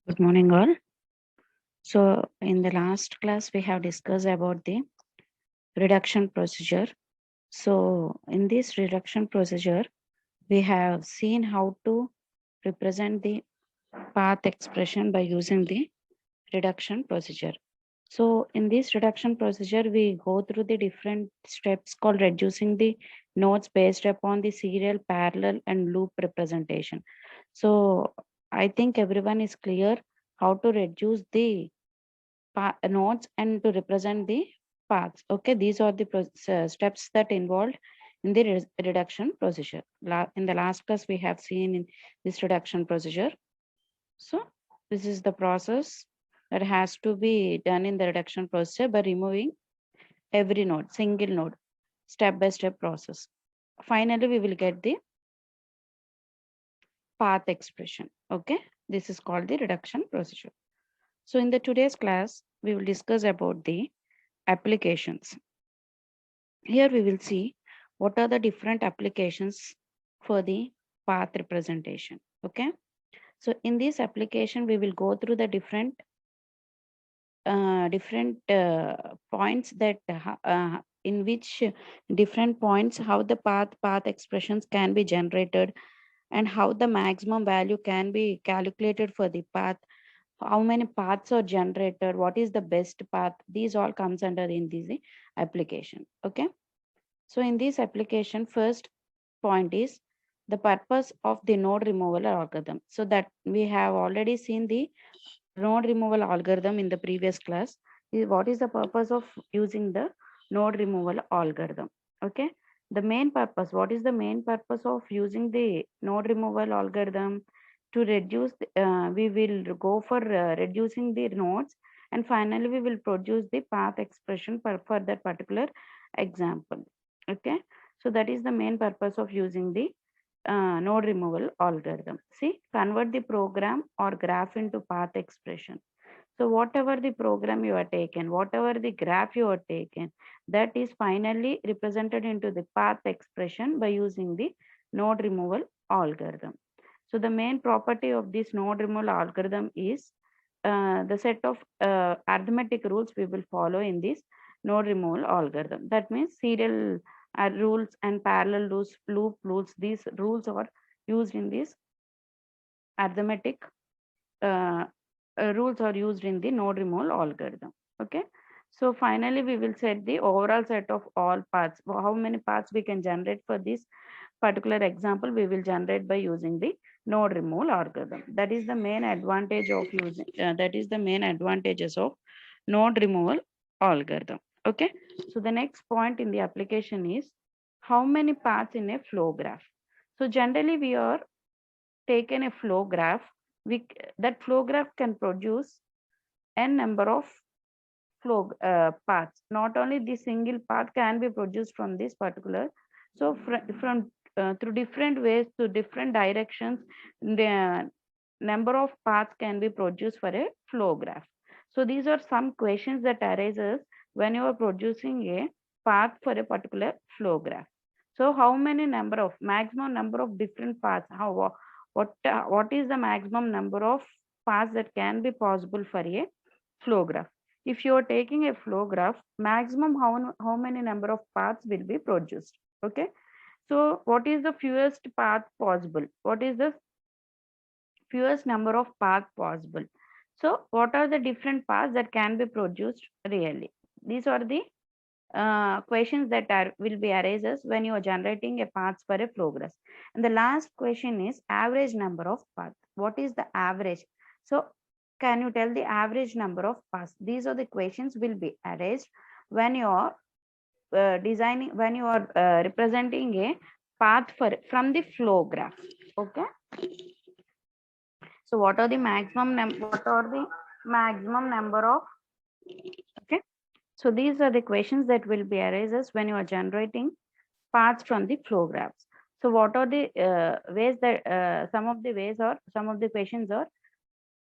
Good morning, all. So, in the last class, we have discussed about the reduction procedure. So, in this reduction procedure, we have seen how to represent the path expression by using the reduction procedure. So, in this reduction procedure, we go through the different steps called reducing the nodes based upon the serial, parallel, and loop representation. So, I think everyone is clear how to reduce the nodes and to represent the paths. Okay, these are the steps that involved in the reduction procedure. In the last class, we have seen in this reduction procedure. So this is the process that has to be done in the reduction procedure by removing every node, single node, step by step process. Finally, we will get the path expression. Okay, this is called the reduction procedure. So in the today's class, we will discuss about the applications. Here we will see what are the different applications for the path representation. Okay. So in this application, we will go through the different points that in which different points how the path expressions can be generated and how the maximum value can be calculated for the path, how many paths are generated, what is the best path. These all comes under in this application. Okay. So in this application, first point is the purpose of the node removal algorithm. So that we have already seen the node removal algorithm in the previous class. What is the purpose of using the node removal algorithm? Okay. The main purpose, what is the main purpose of using the node removal algorithm? To reduce, we will go for reducing the nodes, and finally we will produce the path expression for that particular example. Okay. So that is the main purpose of using the node removal algorithm. See, convert the program or graph into path expression. So whatever the program you are taken, whatever the graph you are taken, that is finally represented into the path expression by using the node removal algorithm. So the main property of this node removal algorithm is the set of arithmetic rules we will follow in this node removal algorithm. That means serial rules and parallel loop rules. These rules are used in this arithmetic uh, rules are used in the node removal algorithm. Okay. So finally, we will set the overall set of all paths. How many paths we can generate for this particular example, we will generate by using the node removal algorithm. That is the main advantage of using, that is the main advantages of node removal algorithm. Okay. So the next point in the application is how many paths in a flow graph. So generally we are taken a flow graph, that flow graph can produce n number of flow paths. Not only the single path can be produced from this particular. So from through different ways to different directions, the number of paths can be produced for a flow graph. So these are some questions that arises when you are producing a path for a particular flow graph. So how many number of maximum number of different paths? What is the maximum number of paths that can be possible for a flow graph? If you are taking a flow graph, maximum how many number of paths will be produced? Okay. So what is the fewest path possible? What is the fewest number of paths possible? So what are the different paths that can be produced really? These are the questions that will be arises when you are generating a paths for a flow graph. And the last question is average number of paths. What is the average? So can you tell the average number of paths? These are the questions will be arised when you are designing, when you are representing a path for from the flow graph. Okay. So what are the maximum number of, okay. So these are the questions that will be arises when you are generating paths from the flow graphs. So what are the ways that some of the questions are,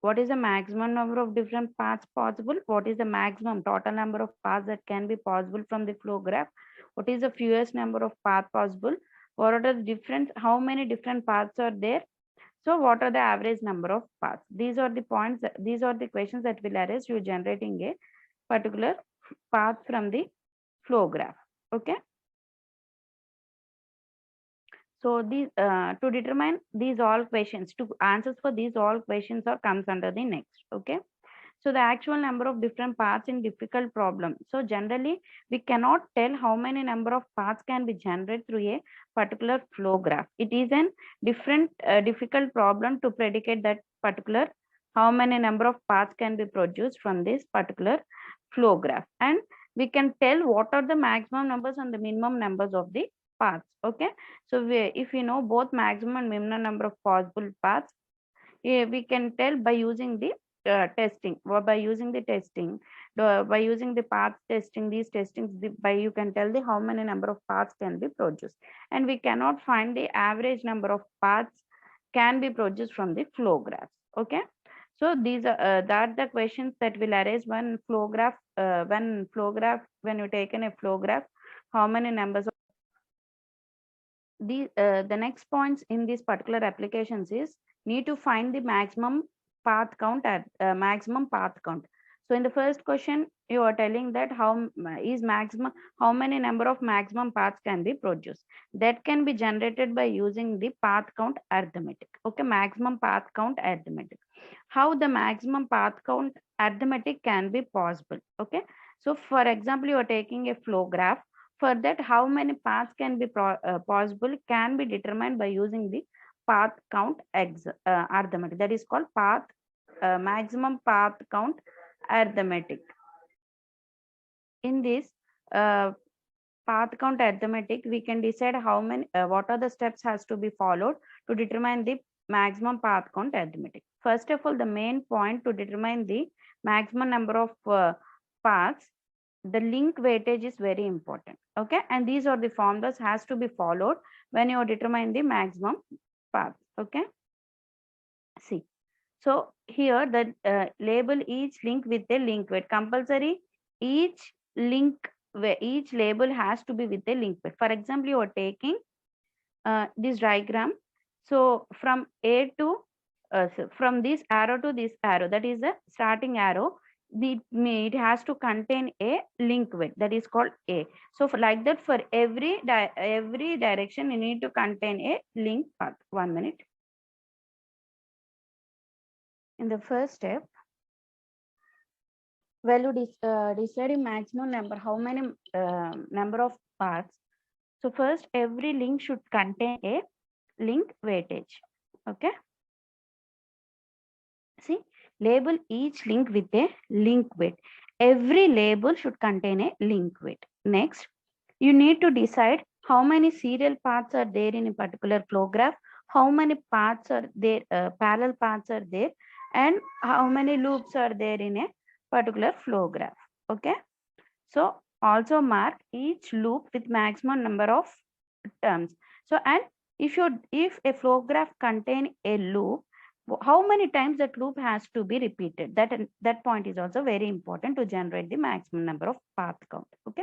what is the maximum number of different paths possible? What is the maximum total number of paths that can be possible from the flow graph? What is the fewest number of path possible? What are the different, how many different paths are there? So what are the average number of paths? These are the points, these are the questions that will arise you generating a particular path from the flow graph. Okay. So these to determine these all questions, to answers for these all questions are comes under the next. Okay. So the actual number of different paths in difficult problem. So generally we cannot tell how many number of paths can be generated through a particular flow graph. It is an different difficult problem to predicate that particular how many number of paths can be produced from this particular flow graph, and we can tell what are the maximum numbers and the minimum numbers of the paths. Okay. So if we know both maximum and minimum number of possible paths, we can tell by using the testing, or by using the testing, by using the path testing, these testings, by you can tell the how many number of paths can be produced, and we cannot find the average number of paths can be produced from the flow graphs. Okay. So these are that the questions that will arise when flow graph, when you taken a flow graph, how many numbers of the next points in these particular applications is need to find the maximum path count at maximum path count. So in the first question you are telling that is maximum, how many number of maximum paths can be produced, that can be generated by using the path count arithmetic. Okay. Maximum path count arithmetic, how the maximum path count arithmetic can be possible. Okay. So for example, you are taking a flow graph. For that, how many paths can be possible can be determined by using the path count arithmetic. That is called maximum path count arithmetic. In this path count arithmetic, we can decide how many, what are the steps has to be followed to determine the maximum path count arithmetic. First of all, the main point to determine the maximum number of paths, the link weightage is very important. Okay. And these are the formulas has to be followed when you determine the maximum path. Okay. See. So here the label each link with a link weight. Compulsory each link, each label has to be with a link weight. For example, you are taking this diagram. So from A to so from this arrow to this arrow, that is the starting arrow, it has to contain a link weight, that is called A. So like that, for every direction you need to contain a link path. 1 minute. In the first step, value deciding maximum number, how many number of paths. So first, every link should contain a link weightage. Okay. See, label each link with a link weight. Every label should contain a link weight. Next, you need to decide how many serial paths are there in a particular flow graph, how many paths are there, parallel paths are there, and how many loops are there in a particular flow graph. Okay. So also mark each loop with maximum number of terms. So, and if a flow graph contain a loop, how many times that loop has to be repeated, that point is also very important to generate the maximum number of path count. Okay.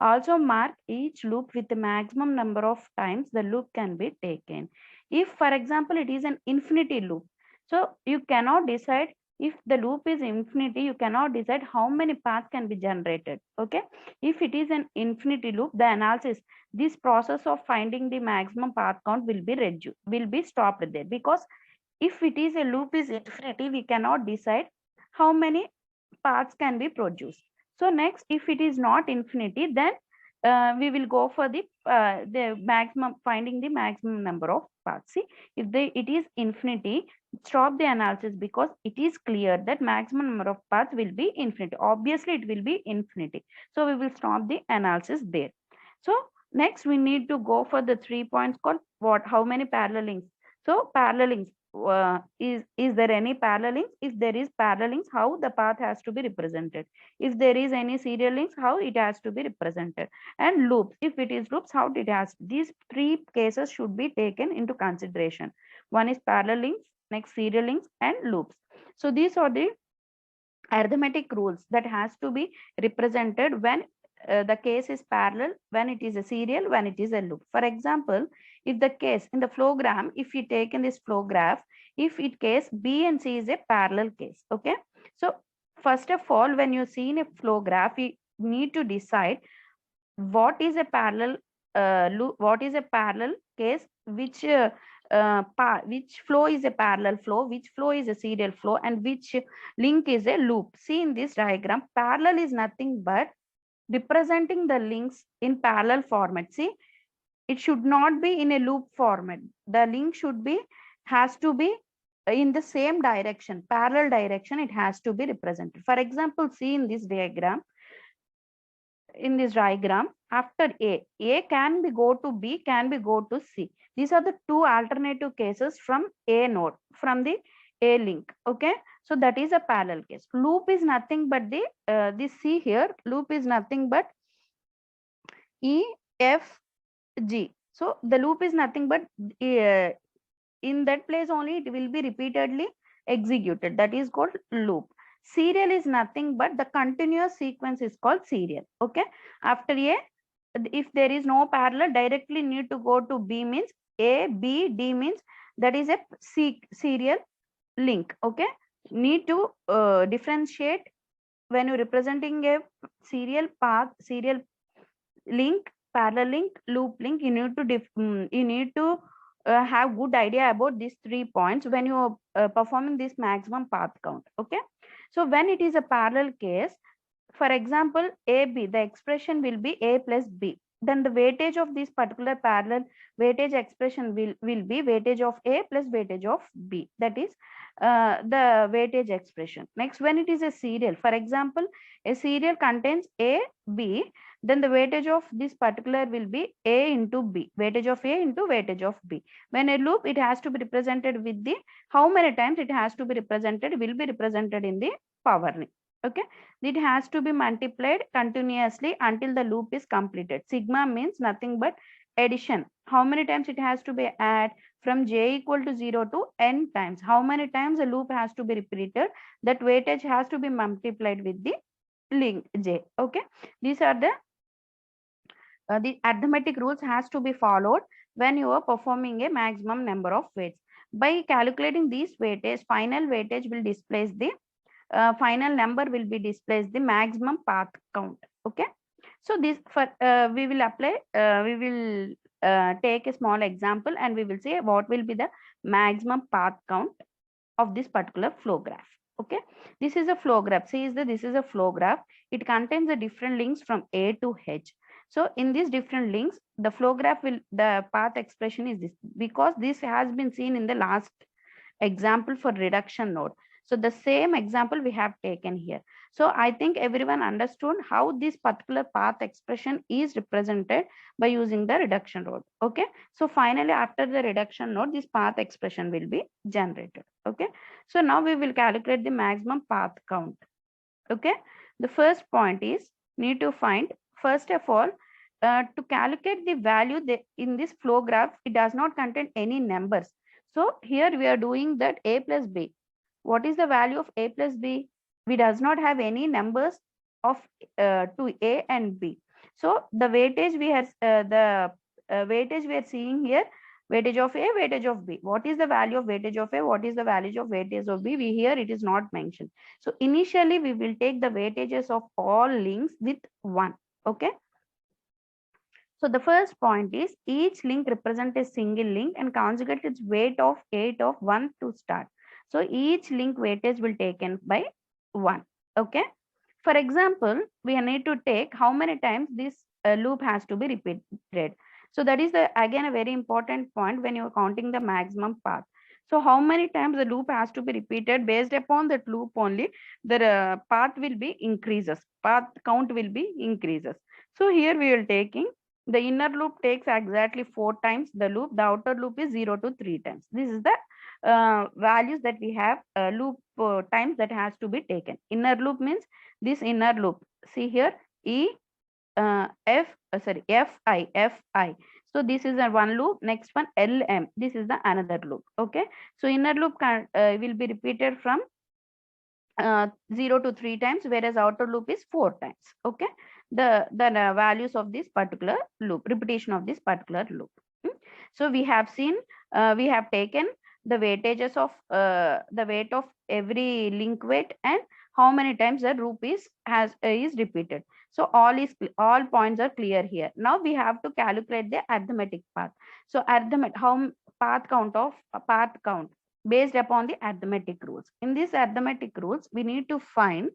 Also mark each loop with the maximum number of times the loop can be taken. If for example it is an infinity loop, so you cannot decide, if the loop is infinity, you cannot decide how many paths can be generated. Okay. If it is an infinity loop, the analysis, this process of finding the maximum path count will be stopped there, because if it is a loop is infinity, we cannot decide how many paths can be produced. So next, if it is not infinity, then we will go for the maximum, finding the maximum number of paths. See, if it is infinity, stop the analysis, because it is clear that maximum number of paths will be infinity. Obviously, it will be infinity. So we will stop the analysis there. So next, we need to go for the 3 points called how many parallel links. So parallel links, is there any parallel links? If there is parallel links, how the path has to be represented? If there is any serial links, how it has to be represented? And loops, if it is loops, how it has. These 3 cases should be taken into consideration. One is parallel links, next serial links, and loops. So these are the arithmetic rules that has to be represented when the case is parallel, when it is a serial, when it is a loop. For example, if the case in the flow graph, if you take in this flow graph, if it case B and C is a parallel case. Okay, so first of all, when you see in a flow graph, you need to decide what is a parallel loop, what is a parallel case, which which flow is a parallel flow, which flow is a serial flow, and which link is a loop. See in this diagram, parallel is nothing but representing the links in parallel format. See, it should not be in a loop format. The link should be, has to be in the same direction, parallel direction, it has to be represented. For example, see in this diagram, after A can be go to B, can be go to C. These are the two alternative cases from A node, from the A link. Okay, so that is a parallel case. Loop is nothing but the this C here, loop is nothing but E, F, G. So the loop is nothing but in that place only it will be repeatedly executed. That is called loop. Serial is nothing but the continuous sequence is called serial. Okay, after A, if there is no parallel, directly need to go to B, means A, B, D, means that is a serial link. Okay, need to differentiate when you're representing a serial path, serial link, parallel link, loop link. You need to have good idea about these 3 points when you are performing this maximum path count. Okay, so when it is a parallel case, for example, AB, the expression will be A plus B. Then the weightage of this particular parallel weightage expression will be weightage of A plus weightage of B. That is the weightage expression. Next, when it is a serial, for example, a serial contains A, B, then the weightage of this particular will be A into B, weightage of A into weightage of B. When a loop, it has to be represented with the, how many times it has to be represented, will be represented in the power link. Okay, it has to be multiplied continuously until the loop is completed. Sigma means nothing but addition. How many times it has to be add from j equal to 0 to n times. How many times the loop has to be repeated, that weightage has to be multiplied with the link j. Okay, these are the arithmetic rules has to be followed when you are performing a maximum number of weights. By calculating these weightage, final weightage will displace the final number will be displaced the maximum path count. Okay, so this for we will apply, we will take a small example and we will say what will be the maximum path count of this particular flow graph. Okay, this is a flow graph. See, this is a flow graph. It contains the different links from A to H. So in these different links, the flow graph will, the path expression is this, because this has been seen in the last example for reduction node. So the same example we have taken here. So I think everyone understood how this particular path expression is represented by using the reduction node. Okay, so finally after the reduction node, this path expression will be generated. Okay, so now we will calculate the maximum path count. Okay, the first point is, need to find, first of all, to calculate the value in this flow graph, it does not contain any numbers. So here we are doing that A plus B. What is the value of A plus B? We does not have any numbers of to A and B. So the weightage we have, weightage we are seeing here, weightage of A, weightage of B. What is the value of weightage of A? What is the value of weightage of B? We here it is not mentioned. So initially we will take the weightages of all links with 1. Okay. So the first point is, each link represents a single link and conjugate its weight of 8 of 1 to start. So each link weightage will taken by 1. Okay. For example, we need to take how many times this loop has to be repeated. So that is again a very important point when you are counting the maximum path. So how many times the loop has to be repeated, based upon that loop only, the path will be increases, path count will be increases. So here we will taking the inner loop takes exactly 4 times the loop, the outer loop is 0 to 3 times. This is the values that we have, loop times that has to be taken. Inner loop means this inner loop. See here, Fi. So this is a one loop. Next one, LM. This is the another loop. Okay. So inner loop will be repeated from 0 to 3 times, whereas outer loop is 4 times. Okay. The values of this particular loop, repetition of this particular loop. So we have seen, we have taken the weightages of the weight of every link weight and how many times the loop is repeated. So all points are clear here. Now we have to calculate the arithmetic path. So path count based upon the arithmetic rules. In these arithmetic rules, we need to find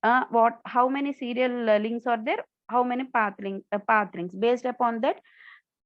how many serial links are there, how many path links. Based upon that,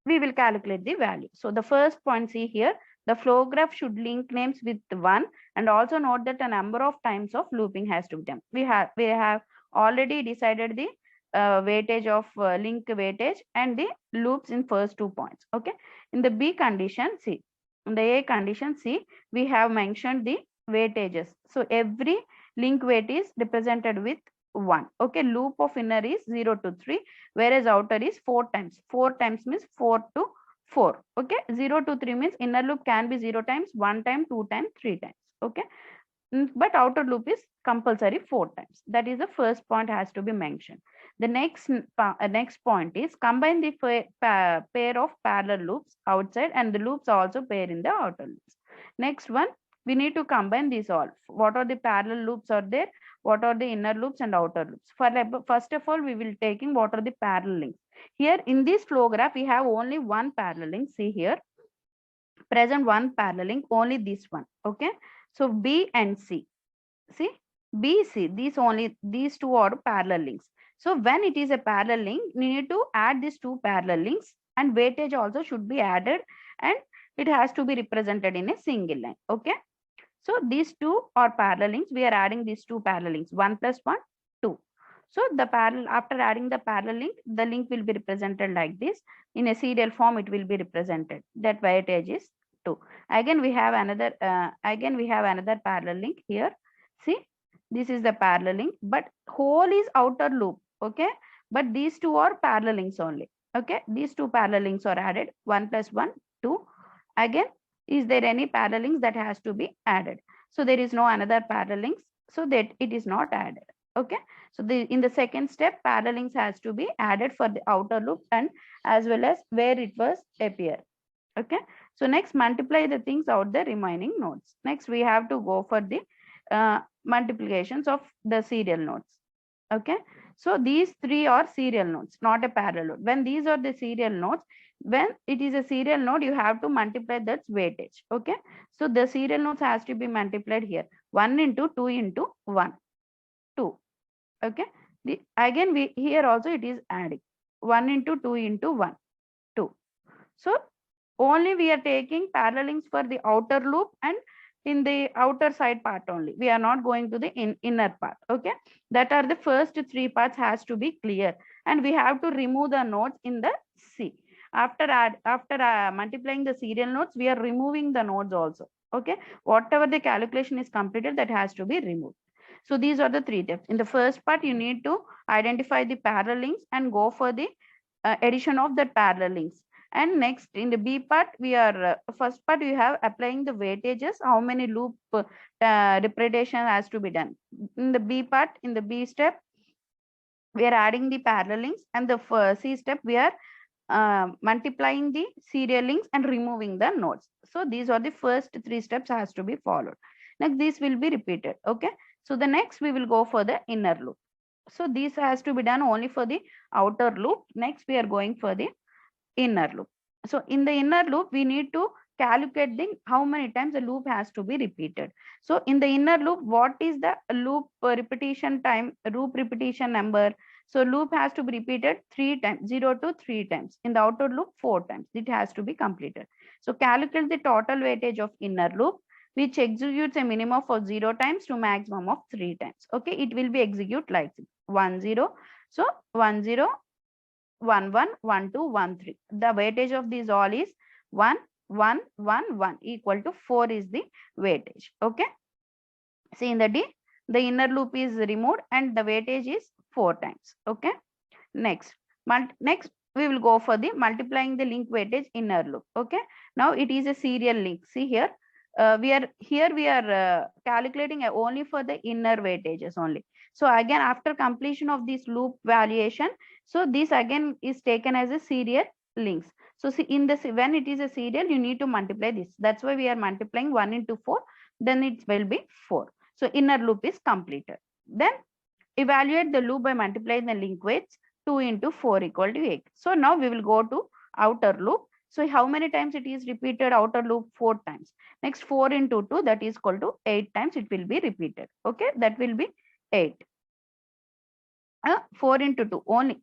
we will calculate the value. So the first point, see here, the flow graph should link names with 1, and also note that a number of times of looping has to be done. We have already decided the weightage of link weightage and the loops in first 2 points. Okay. In the B condition, see, in the A condition, see, we have mentioned the weightages. So every link weight is represented with 1. Okay. Loop of inner is 0 to 3, whereas outer is 4 times. 4 times means 4 to 4. Okay. 0 to 3 means inner loop can be 0 times, 1 time, 2 times, 3 times. Okay. But outer loop is compulsory 4 times. That is the first point has to be mentioned. The next point is combine the pair of parallel loops outside and the loops also pair in the outer loops. Next one, we need to combine these all. What are the parallel loops are there? What are the inner loops and outer loops? First of all, we will taking what are the parallel links. Here in this flow graph, we have only one parallel link. See here, present one parallel link, only this one. Okay. So B and C. See, B, C, these two are parallel links. So when it is a parallel link, we need to add these two parallel links, and weightage also should be added, and it has to be represented in a single line. Okay. So these two are parallel links. We are adding these two parallel links, 1 plus 1, 2. So after adding the parallel link, the link will be represented like this. In a serial form, it will be represented. That weightage is 2. Again, we have another parallel link here. See, this is the parallel link, but whole is outer loop. Okay. But these two are parallel links only. Okay. These two parallel links are added, 1 plus 1, 2. Again, is there any parallel links that has to be added? So there is no another parallel links, so that it is not added. Okay. So in the second step, parallel links has to be added for the outer loop and as well as where it was appear. Okay. So next, multiply the things out the remaining nodes. Next, we have to go for the multiplications of the serial nodes. Okay. So these three are serial nodes, not a parallel node. When these are the serial nodes, when it is a serial node, you have to multiply that weightage. Okay. So the serial nodes has to be multiplied here. 1 into 2 into 1, 2. Okay. Again, here also it is adding 1 into 2 into 1, 2. So only we are taking parallel links for the outer loop and in the outer side part only. We are not going to the inner part. Okay. That are the first 3 parts has to be clear. And we have to remove the nodes in the C. After multiplying the serial nodes, we are removing the nodes also. Okay. Whatever the calculation is completed, that has to be removed. So these are the 3 steps. In the first part, you need to identify the parallel links and go for the addition of the parallel links. And next, in the B part, we are first part we have applying the weightages, how many loop repetition has to be done. In the B part, in the B step, we are adding the parallel links, and the C step we are multiplying the serial links and removing the nodes. So these are the first 3 steps has to be followed. Next, this will be repeated. Okay. So the next we will go for the inner loop. So this has to be done only for the outer loop. Next, we are going for the inner loop. So in the inner loop, we need to calculate how many times the loop has to be repeated. So in the inner loop, what is the loop repetition time, loop repetition number? So loop has to be repeated 3 times, 0 to 3 times. In the outer loop, 4 times. It has to be completed. So calculate the total weightage of inner loop, which executes a minimum of 0 times to maximum of 3 times. Okay, it will be execute like 1 0. So 1 0, 1 1, 1 2, 1 3. The weightage of these all is 1 1 1 1 equal to 4 is the weightage. Okay. See in the D, the inner loop is removed and the weightage is 4 times. Okay. Next, we will go for the multiplying the link weightage inner loop. Okay. Now it is a serial link. See here, we are calculating only for the inner weightages only. So again, after completion of this loop valuation, so this again is taken as a serial links. So see, in this, when it is a serial, you need to multiply this. That's why we are multiplying 1 into 4, then it will be 4. So inner loop is completed. Then evaluate the loop by multiplying the link weights. 2 into 4 equal to 8. So now we will go to outer loop. So how many times it is repeated? Outer loop 4 times. Next 4 into 2, that is equal to 8 times it will be repeated. Okay, that will be 8. 4 into 2 only.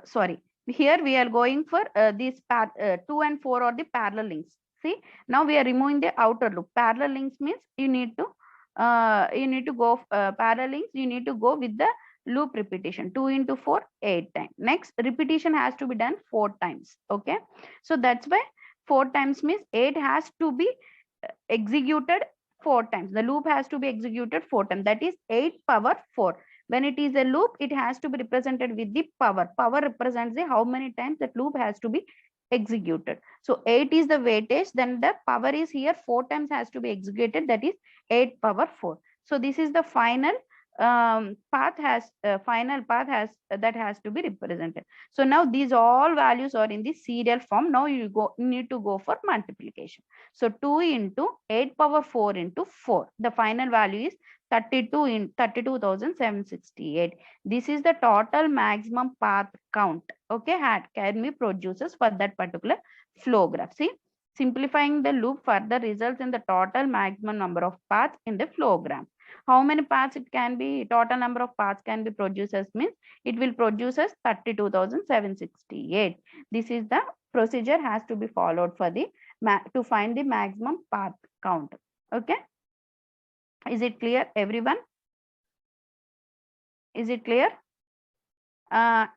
Sorry, here we are going for these 2 and 4 are the parallel links. See, now we are removing the outer loop. Parallel links means you need to go parallel links, you need to go with the loop repetition. 2 into 4, 8 times. Next repetition has to be done 4 times. Okay, so that's why 4 times means 8 has to be executed 4 times. The loop has to be executed 4 times. That is 8 power 4. When it is a loop, it has to be represented with the power. Power represents the how many times that loop has to be executed. So 8 is the weightage, then the power is here 4 times has to be executed, that is 8 power 4. So this is the final path has that has to be represented. So now these all values are in the serial form. Now you need to go for multiplication. So 2 into 8 power 4 into 4. The final value is 32 in 32,768. This is the total maximum path count. Okay, can be produces for that particular flow graph. See, simplifying the loop further results in the total maximum number of paths in the flow graph. How many paths it can be? Total number of paths can be produced as means it will produce as 32,768. This is the procedure has to be followed for the to find the maximum path count. Okay, is it clear, everyone? Is it clear?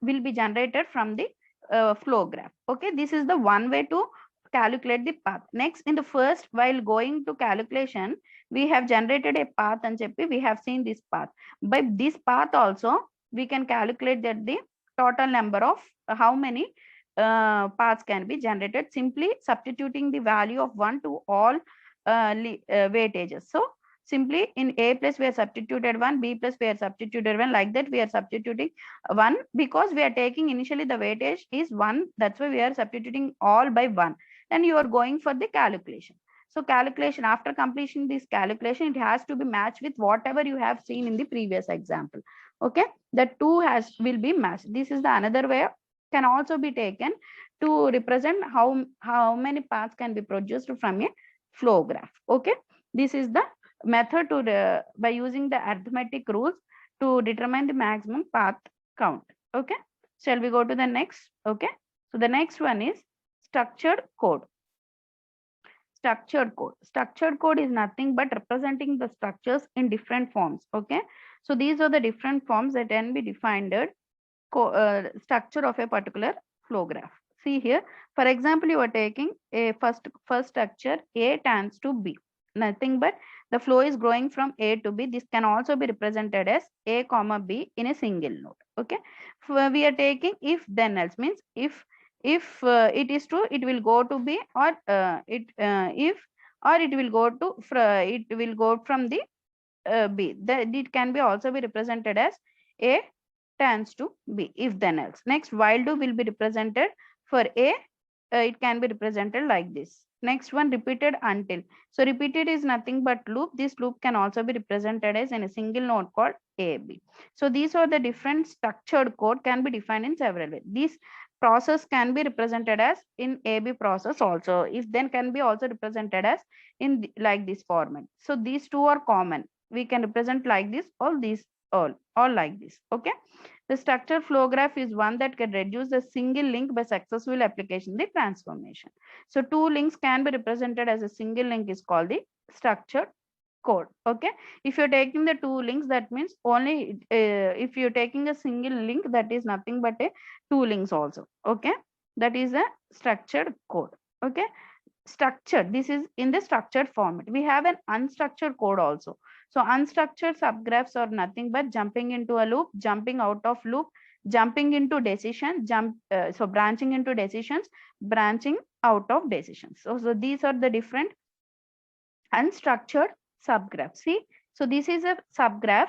Will be generated from the flow graph. Okay, this is the one way to calculate the path. Next, in the first, while going to calculation, we have generated a path and we have seen this path. By this path also, we can calculate that the total number of how many paths can be generated, simply substituting the value of 1 to all weightages. So simply in A plus we are substituted 1, B plus we are substituted 1, like that we are substituting 1 because we are taking initially the weightage is 1. That's why we are substituting all by 1. Then you are going for the calculation. So calculation, after completion this calculation, it has to be matched with whatever you have seen in the previous example. Okay, the 2 will be matched. This is the another way can also be taken to represent how many paths can be produced from a flow graph. Okay, this is the method to by using the arithmetic rules to determine the maximum path count. Okay, shall we go to the next? Okay, so the next one is structured code. Structured code is nothing but representing the structures in different forms. Okay, so these are the different forms that can be defined structure of a particular flow graph. See here, for example, you are taking a first structure A tends to B. Nothing but the flow is growing from A to B. This can also be represented as A comma B in a single node. Okay, we are taking if then else means if it is true, it will go to B, or it will go to it will go from the B. It can be also be represented as A tends to B if then else. Next, while do will be represented for A. It can be represented like this. Next one, repeated until. So repeated is nothing but loop. This loop can also be represented as in a single node called AB. So these are the different structured code can be defined in several ways. This process can be represented as in AB process also. If then can be also represented as in like this format. So these two are common. We can represent like this, all these all like this. Okay, the structured flow graph is one that can reduce a single link by successful application of the transformation. So two links can be represented as a single link is called the structured code. Okay, if you're taking the two links, that means only if you're taking a single link, that is nothing but a two links also. Okay, that is a structured code. Okay, structured, this is in the structured format. We have an unstructured code also. So unstructured subgraphs are nothing but jumping into a loop, jumping out of loop, jumping into decision, so branching into decisions, branching out of decisions. So these are the different unstructured subgraph. See, so this is a subgraph.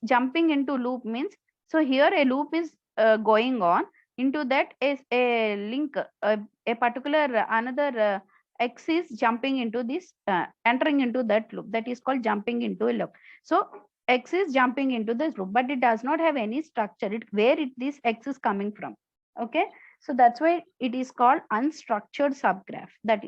Jumping into loop means, so here a loop is going on. into that is a link, a particular another X is jumping into this, entering into that loop. That is called jumping into a loop. So X is jumping into this loop, but it does not have any structure. This X is coming from. Okay. So that's why it is called unstructured subgraph. That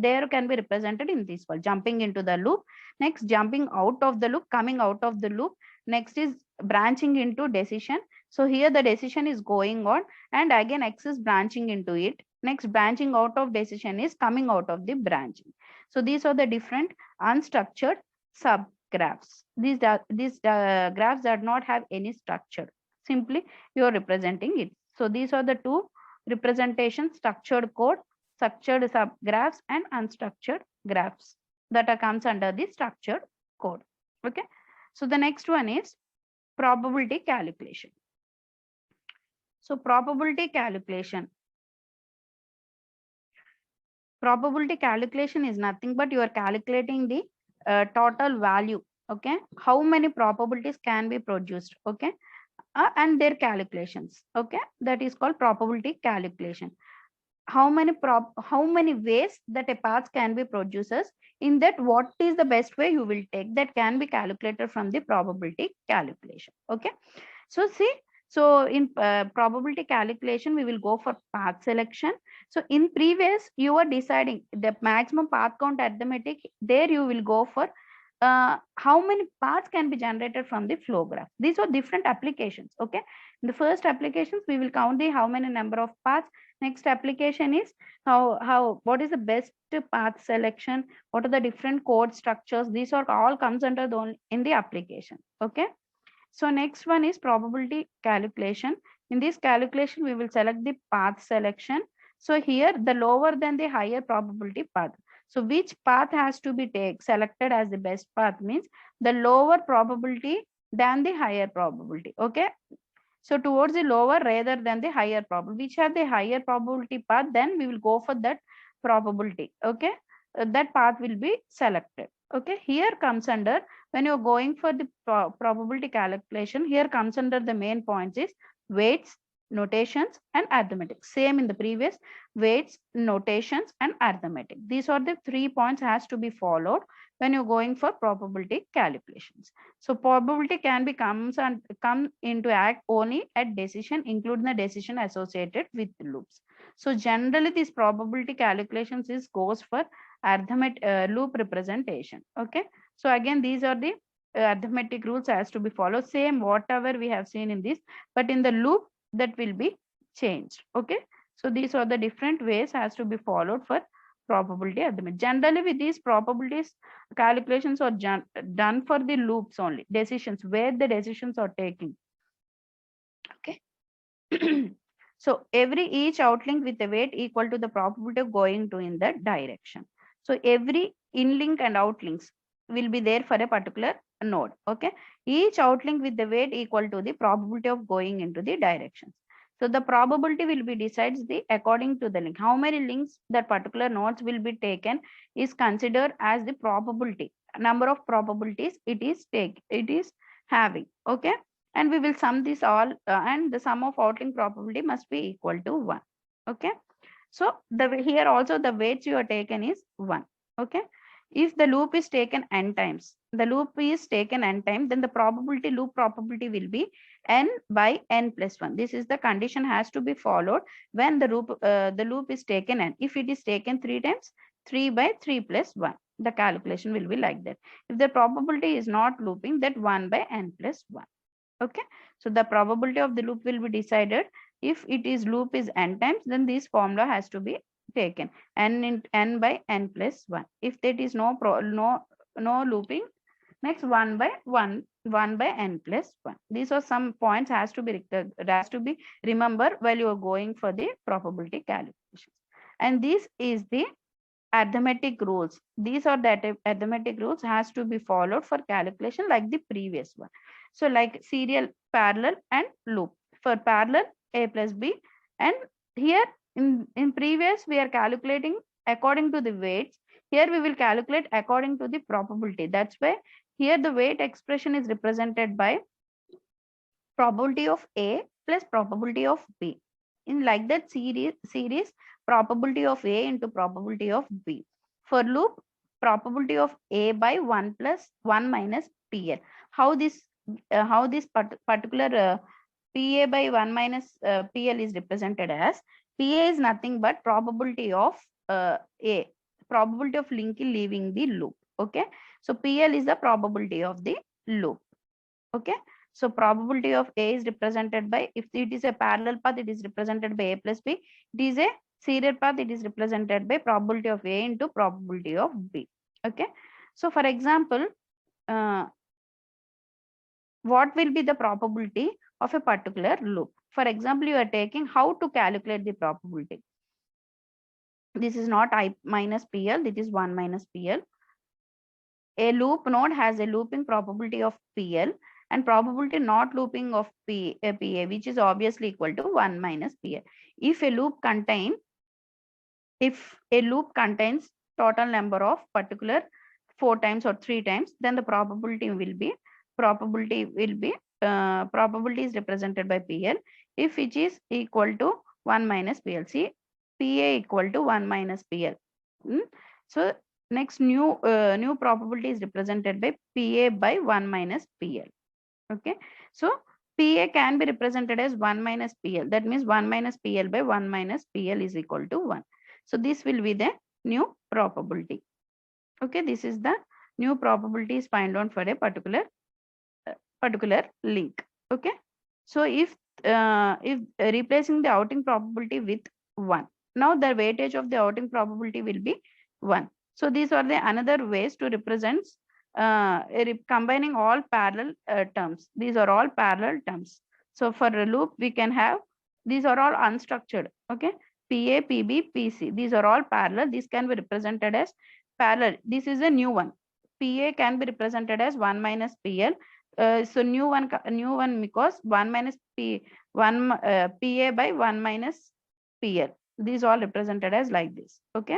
there can be represented in this way, jumping into the loop. Next, jumping out of the loop, coming out of the loop. Next is branching into decision. So here the decision is going on, and again X is branching into it. Next, branching out of decision is coming out of the branching. So these are the different unstructured subgraphs. These graphs do not have any structure. Simply you are representing it. So these are the two representations: structured code, structured subgraphs, and unstructured graphs that comes under the structured code. Okay. So the next one is probability calculation. So probability calculation. Probability calculation is nothing but you are calculating the total value. Okay. How many probabilities can be produced? Okay. And their calculations. Okay. That is called probability calculation. How many ways that a path can be produces, in that what is the best way you will take, that can be calculated from the probability calculation. Okay. So see, so in probability calculation, we will go for path selection. So in previous, you are deciding the maximum path count arithmetic. There you will go for how many paths can be generated from the flow graph. These are different applications. Okay. In the first applications, we will count the how many number of paths. Next application is what is the best path selection, what are the different code structures. These are all comes under the in the application. Okay. So next one is probability calculation. In this calculation, we will select the path selection. So here the lower than the higher probability path. So which path has to be selected as the best path means the lower probability than the higher probability. Okay. So towards the lower rather than the higher probability, which have the higher probability path, then we will go for that probability. Okay. That path will be selected. Okay. Here comes under, when you're going for the probability calculation, here comes under the main points is weights, notations, and arithmetic. Same in the previous, weights, notations, and arithmetic. These are the 3 points has to be followed when you're going for probability calculations. So probability can be come into act only at decision, including the decision associated with loops. So generally this probability calculations is goes for arithmetic loop representation. Okay. So again, these are the arithmetic rules has to be followed. Same whatever we have seen in this, but in the loop that will be changed. Okay. So these are the different ways has to be followed for probability arithmetic. Generally with these probabilities calculations are done for the loops only, decisions where the decisions are taking. Okay. So each outlink with a weight equal to the probability of going to in that direction. So every inlink and outlinks will be there for a particular node. Okay. Each outlink with the weight equal to the probability of going into the directions. So the probability will be decides the according to the link. How many links that particular nodes will be taken is considered as the probability. Number of probabilities it is having. Okay. And we will sum this all and the sum of outlink probability must be equal to 1. Okay. So here also the weights you are taken is 1. Okay. If the loop is taken n times, then the loop probability will be n by n plus 1. This is the condition has to be followed when the loop is taken n. If it is taken 3 times, 3 by 3 plus 1. The calculation will be like that. If the probability is not looping, that 1 by n plus 1. Okay. So the probability of the loop will be decided. If it is loop is n times, then this formula has to be taken n by n plus 1. If that is no looping, next 1 by n plus 1. These are some points has to be remember while you are going for the probability calculations. And this is the arithmetic rules. These are the arithmetic rules has to be followed for calculation like the previous one. So like serial, parallel, and loop. For parallel, a plus b, and here in previous we are calculating according to the weights. Here we will calculate according to the probability. That's why here the weight expression is represented by probability of a plus probability of b. in like that series probability of A into probability of B. For loop, probability of A by 1 plus 1 minus PL. How this particular PA by 1 minus PL is represented as, PA is nothing but probability of A, probability of link leaving the loop. Okay, so PL is the probability of the loop. Okay, so probability of A is represented by, if it is a parallel path, it is represented by A plus B. It is a serial path, it is represented by probability of A into probability of B. Okay, so for example, what will be the probability of a particular loop? For example, you are taking how to calculate the probability. This is not I minus PL, this is 1 minus PL. A loop node has a looping probability of PL and probability not looping of PA, which is obviously equal to 1 minus PL. If a loop contains total number of particular 4 times or 3 times, then the probability is represented by PL, if which is equal to 1 minus PL. See, PA equal to 1 minus PL. So next new probability is represented by PA by 1 minus PL. Okay, so PA can be represented as 1 minus PL. That means 1 minus PL by 1 minus PL is equal to 1. So this will be the new probability. Okay, this is the new probability is find out for a particular link. Okay, so if replacing the outing probability with 1, now the weightage of the outing probability will be 1. So these are the another ways to represent combining all parallel terms. These are all parallel terms. So for a loop, we can have, these are all unstructured. Okay, PA, PB, PC. These are all parallel. These can be represented as parallel. This is a new one. PA can be represented as 1 minus PL. So new one because 1 minus PA by 1 minus PL. These all represented as like this. Okay,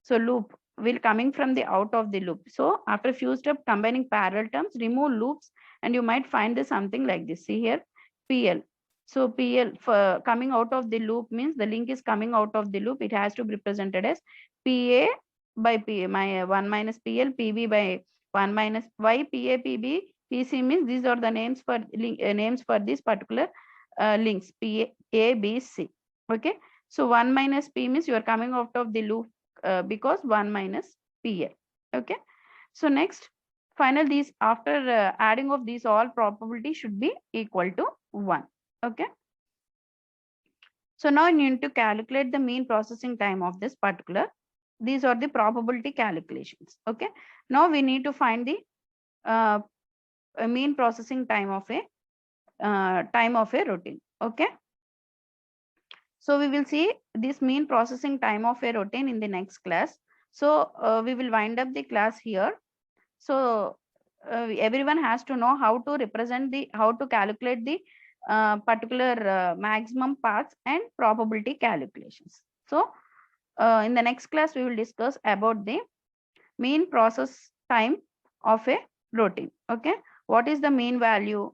so loop will coming from the out of the loop. So after few steps combining parallel terms, remove loops and you might find this something like this. See here, PL. So PL for coming out of the loop means the link is coming out of the loop. It has to be represented as PA by PA, 1 minus PL, PB by 1 minus Y, PA, PB, PC means these are the names for names for this particular links, PA, A, B, C. Okay, so 1 minus P means you are coming out of the loop because 1 minus PL. Okay, so next final these after adding of these all probability should be equal to 1. Okay, so now you need to calculate the mean processing time of this particular. These are the probability calculations. Okay, now we need to find the mean processing time of a routine. Okay, so we will see this mean processing time of a routine in the next class. So we will wind up the class here. So everyone has to know how to calculate the particular maximum paths and probability calculations. So in the next class, we will discuss about the mean process time of a routine. Okay, what is the mean value?